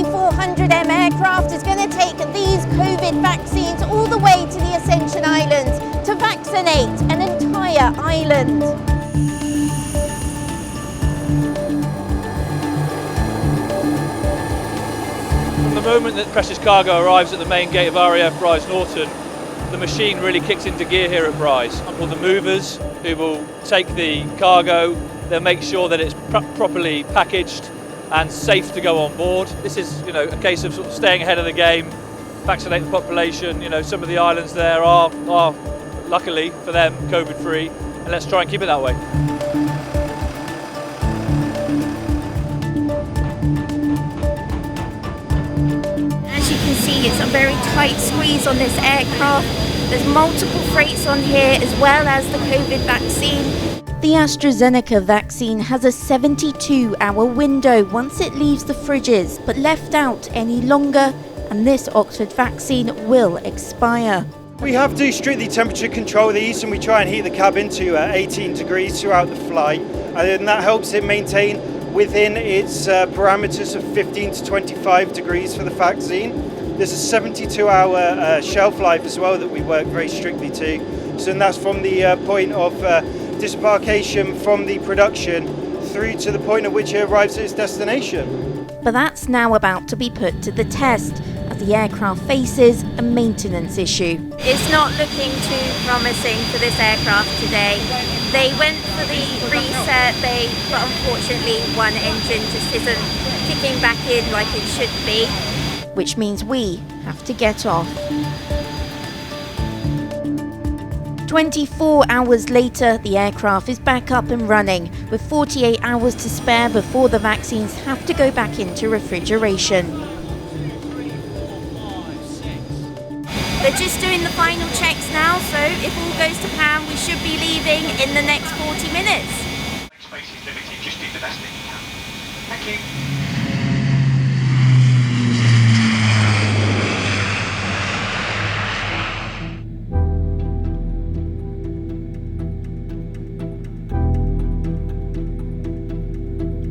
2400M aircraft is going to take these COVID vaccines all the way to the Ascension Islands to vaccinate an entire island. From the moment that precious cargo arrives at the main gate of RAF Brize Norton, the machine really kicks into gear here at Brize. All the movers who will take the cargo, they'll make sure that it's properly packaged and safe to go on board. This is, a case of sort of staying ahead of the game, vaccinate the population. Some of the islands there are luckily for them, COVID-free, and let's try and keep it that way. As you can see, it's a very tight squeeze on this aircraft. There's multiple freights on here as well as the COVID vaccine. The Zeneca vaccine has a 72-hour window once it leaves the fridges, but left out any longer, and this Oxford vaccine will expire. We have to strictly temperature control these, and we try and heat the cabin to 18 degrees throughout the flight, and then that helps it maintain within its parameters of 15 to 25 degrees for the vaccine. There's a 72-hour shelf life as well that we work very strictly to. So that's from the point of disembarkation from the production through to the point at which it arrives at its destination. But that's now about to be put to the test as the aircraft faces a maintenance issue. It's not looking too promising for this aircraft today. They went for the reset, but unfortunately one engine just isn't kicking back in like it should be. Which means we have to get off. 24 hours later, the aircraft is back up and running, with 48 hours to spare before the vaccines have to go back into refrigeration. They're just doing the final checks now, so if all goes to plan, we should be leaving in the next 40 minutes. Space is limited, just do the best that you can. Thank you.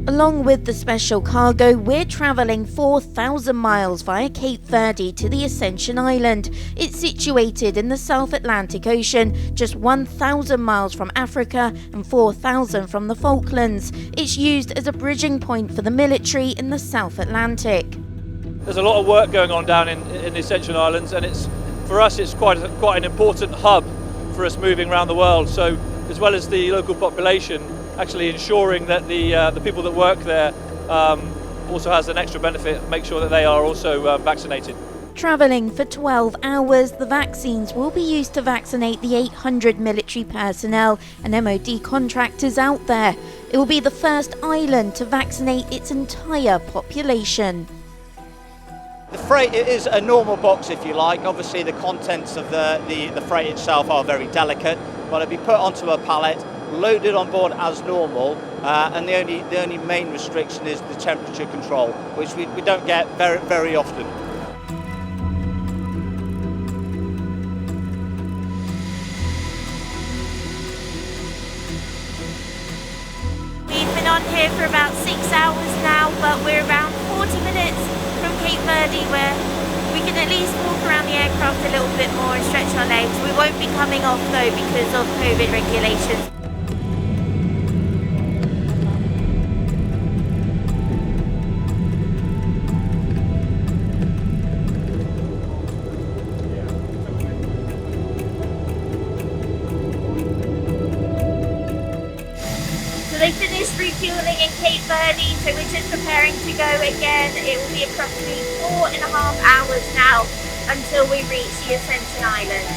Along with the special cargo, we're travelling 4,000 miles via Cape Verde to the Ascension Island. It's situated in the South Atlantic Ocean, just 1,000 miles from Africa and 4,000 from the Falklands. It's used as a bridging point for the military in the South Atlantic. There's a lot of work going on down in the Ascension Islands, and for us it's quite an important hub for us moving around the world. So as well as the local population, actually ensuring that the people that work there also has an extra benefit, make sure that they are also vaccinated. Travelling for 12 hours, the vaccines will be used to vaccinate the 800 military personnel and MOD contractors out there. It will be the first island to vaccinate its entire population. The freight is a normal box, if you like. Obviously the contents of the freight itself are very delicate, but it'll be put onto a pallet, loaded on board as normal, and the only main restriction is the temperature control, which we don't get very often. We've been on here for about 6 hours now, but we're around 40 minutes from Cape Verde, where we can at least walk around the aircraft a little bit more and stretch our legs. We won't be coming off though because of COVID regulations. They finished refueling in Cape Verde, so we're just preparing to go again. It will be approximately 4.5 hours now until we reach the Ascension Island.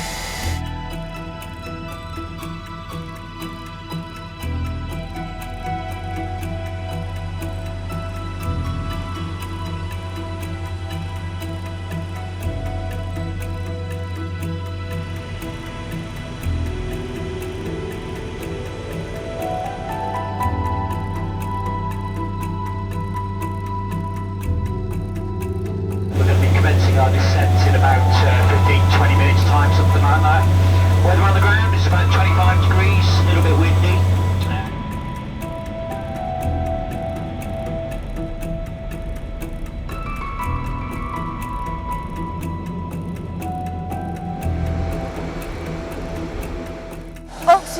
Commencing our descent in about 15-20 minutes time, something like that. Weather on the ground is about 25 degrees, a little bit windy.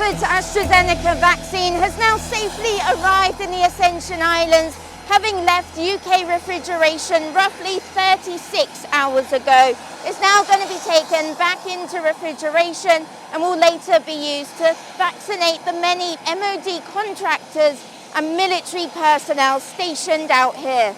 Oxford's AstraZeneca vaccine has now safely arrived in the Ascension Islands, having left UK refrigeration roughly 36 hours ago. It's now going to be taken back into refrigeration and will later be used to vaccinate the many MOD contractors and military personnel stationed out here.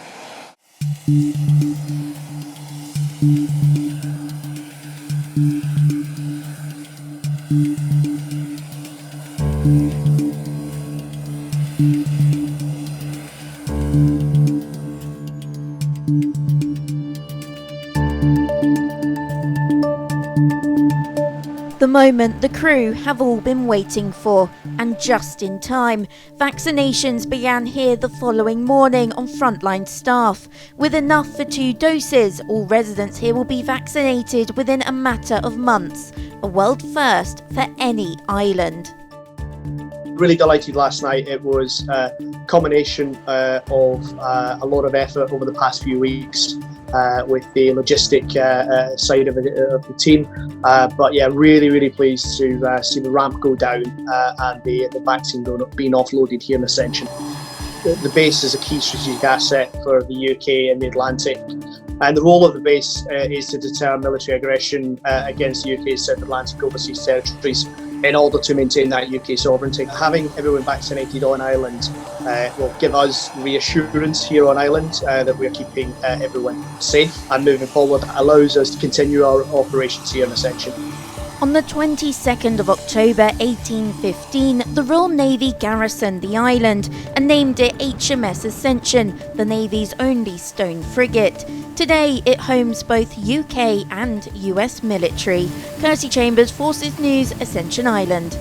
The moment the crew have all been waiting for, and just in time. Vaccinations began here the following morning on frontline staff. With enough for 2 doses, all residents here will be vaccinated within a matter of months, a world first for any island. Really delighted last night. It was a combination of a lot of effort over the past few weeks with the logistic side of the team. But yeah, really pleased to see the ramp go down and the vaccine being offloaded here in Ascension. The base is a key strategic asset for the UK and the Atlantic. And the role of the base is to deter military aggression against the UK's South Atlantic overseas territories in order to maintain that UK sovereignty. Having everyone vaccinated on island will give us reassurance here on island that we're keeping everyone safe, and moving forward allows us to continue our operations here in Ascension. On the 22nd of October 1815, the Royal Navy garrisoned the island and named it HMS Ascension, the Navy's only stone frigate. Today, it homes both UK and US military. Kirstie Chambers, Forces News, Ascension Island.